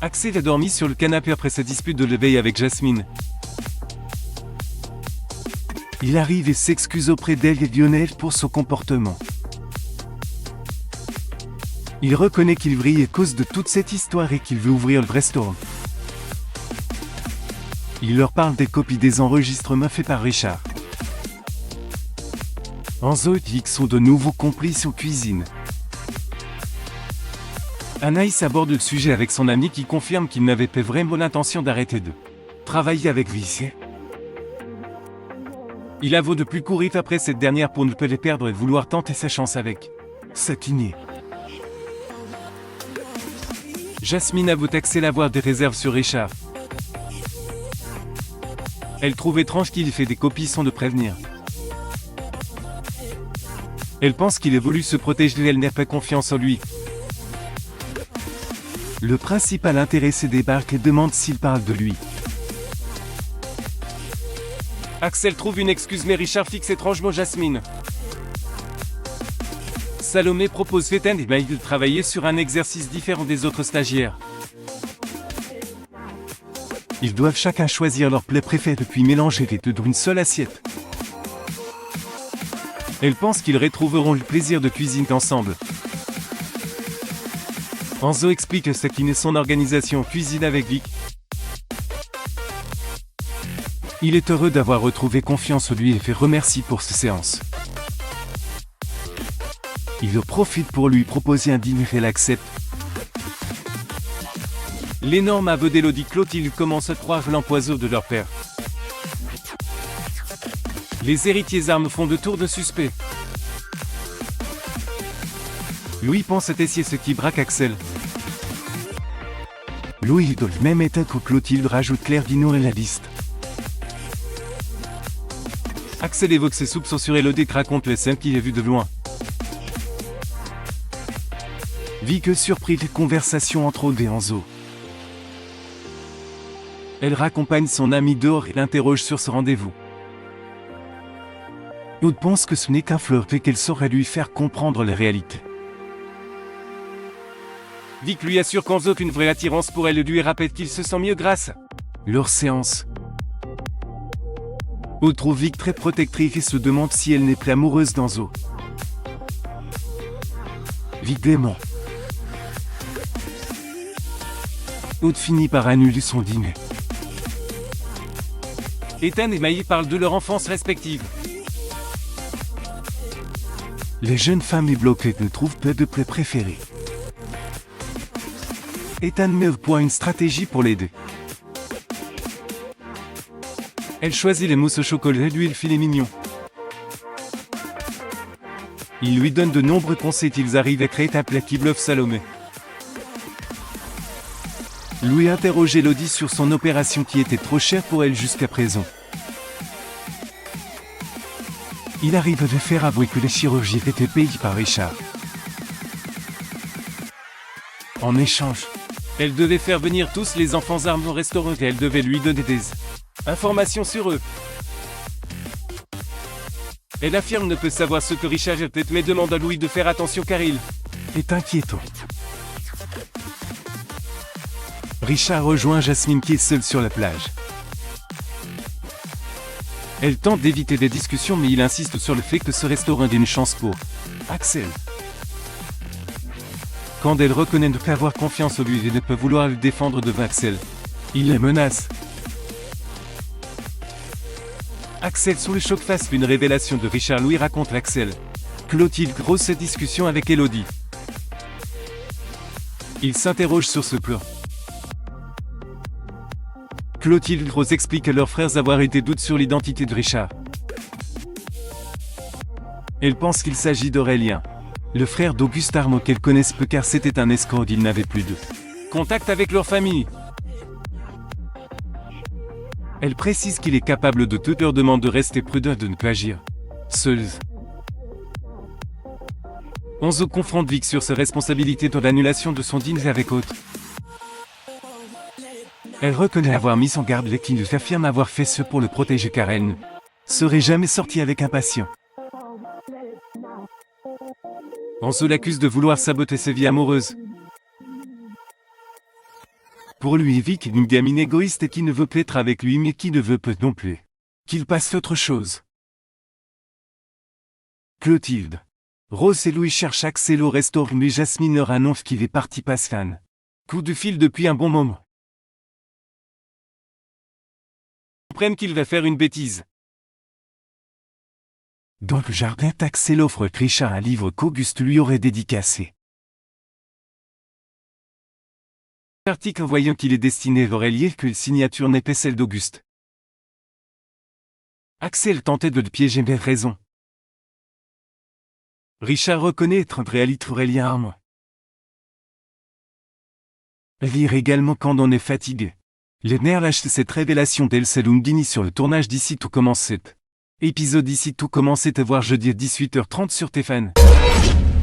Axel a dormi sur le canapé après sa dispute de l'éveil avec Jasmine. Il arrive et s'excuse auprès d'elle et Lionel pour son comportement. Il reconnaît qu'il vrille à cause de toute cette histoire et qu'il veut ouvrir le restaurant. Il leur parle des copies des enregistrements faits par Richard. Enzo et Vic sont de nouveaux complices en cuisine. Anaïs aborde le sujet avec son ami qui confirme qu'il n'avait pas vraiment l'intention d'arrêter de travailler avec Vic. Il avoue de plus courir après cette dernière pour ne pas les perdre et vouloir tenter sa chance avec Sakine. Jasmine avoue qu'Axel avoir des réserves sur Richard. Elle trouve étrange qu'il fait des copies sans le prévenir. Elle pense qu'il ait voulu se protéger et elle n'a pas confiance en lui. Le principal intéressé débarque et demande s'il parle de lui. Axel trouve une excuse mais Richard fixe étrangement Jasmine. Salomé propose Féten et Maïd de travailler sur un exercice différent des autres stagiaires. Ils doivent chacun choisir leur plat préféré puis mélanger les deux dans une seule assiette. Elle pense qu'ils retrouveront le plaisir de cuisiner ensemble. Enzo explique ce qui n'est son organisation cuisine avec Vic. Il est heureux d'avoir retrouvé confiance en lui et fait remercie pour cette séance. Il en profite pour lui proposer un dîner et elle accepte. L'énorme aveu d'Élodie Clotilde commence à croire l'empoiseau de leur père. Les héritiers armes font de tour de suspect. Louis pense à essayer ce qui braque Axel. Louis est dans le même état que Clotilde, rajoute Claire Dino à la liste. Axel évoque ses soupçons sur Élodie et raconte les scènes qu'il a vues de loin. Vic surprit les conversations entre Aude et Enzo. Elle raccompagne son ami dehors et l'interroge sur ce rendez-vous. Aude pense que ce n'est qu'un flirt et qu'elle saurait lui faire comprendre la réalité. Vic lui assure qu'Enzo a une vraie attirance pour elle et lui rappelle qu'il se sent mieux grâce à leur séance. Aude trouve Vic très protectrice et se demande si elle n'est plus amoureuse d'Enzo. Vic dément. Aude finit par annuler son dîner. Ethan et Maï parlent de leur enfance respective. Les jeunes femmes et bloquées ne trouvent pas de plat préféré. Ethan met au point une stratégie pour l'aider. Elle choisit les mousses au chocolat et lui le filet mignon. Il lui donne de nombreux conseils et ils arrivent à créer un plat qui bluffe Salomé. Louis interroge Élodie sur son opération qui était trop chère pour elle jusqu'à présent. Il arrive à lui faire avouer que les chirurgies étaient payées par Richard. En échange, elle devait faire venir tous les enfants armés au restaurant et elle devait lui donner des informations sur eux. Elle affirme ne peut savoir ce que Richard a fait mais demande à Louis de faire attention car il est inquiétant. Richard rejoint Jasmine qui est seule sur la plage. Elle tente d'éviter des discussions mais il insiste sur le fait que ce restaurant est une chance pour Axel. Quand elle reconnaît ne pas avoir confiance en lui et ne peut vouloir le défendre devant Axel, il la menace. Axel sous le choc face une révélation de Richard. Louis raconte à Axel. Clotilde grosse discussion avec Élodie. Il s'interroge sur ce plan. Clotilde Rose explique à leurs frères avoir eu des doutes sur l'identité de Richard. Elle pense qu'il s'agit d'Aurélien, le frère d'Auguste Arnaud qu'elles connaissent peu car c'était un escroc, ils n'avaient plus de contact avec leur famille. Elle précise qu'il est capable de toutes leurs demandes de rester prudent et de ne pas agir seuls. Enzo confronte Vic sur ses responsabilités dans l'annulation de son dîner avec Aude. Elle reconnaît avoir mis en garde et qu'il affirme avoir fait ce pour le protéger car elle ne serait jamais sortie avec un patient. Enzo l'accuse de vouloir saboter sa vie amoureuse. Pour lui, Vic est une gamine égoïste et qui ne veut plus être avec lui mais qui ne veut pas non plus qu'il passe à autre chose. Clotilde. Rose et Louis cherchent Axel au restaurant mais Jasmine leur annonce qu'il est parti pas fan. Coup de fil depuis un bon moment. Ils comprennent qu'il va faire une bêtise. Dans le jardin, Axel offre à Richard un livre qu'Auguste lui aurait dédicacé. L'article en voyant qu'il est destiné à Aurélie et que la signature n'est pas celle d'Auguste. Axel tentait de le piéger mais raison. Richard reconnaît être en réalité Aurélien Armand. Lire également quand on est fatigué. Les nerfs lâchent cette révélation d'El Salumdini sur le tournage d'Ici tout commençait. Épisode Ici tout commençait à voir jeudi à 18h30 sur TF1.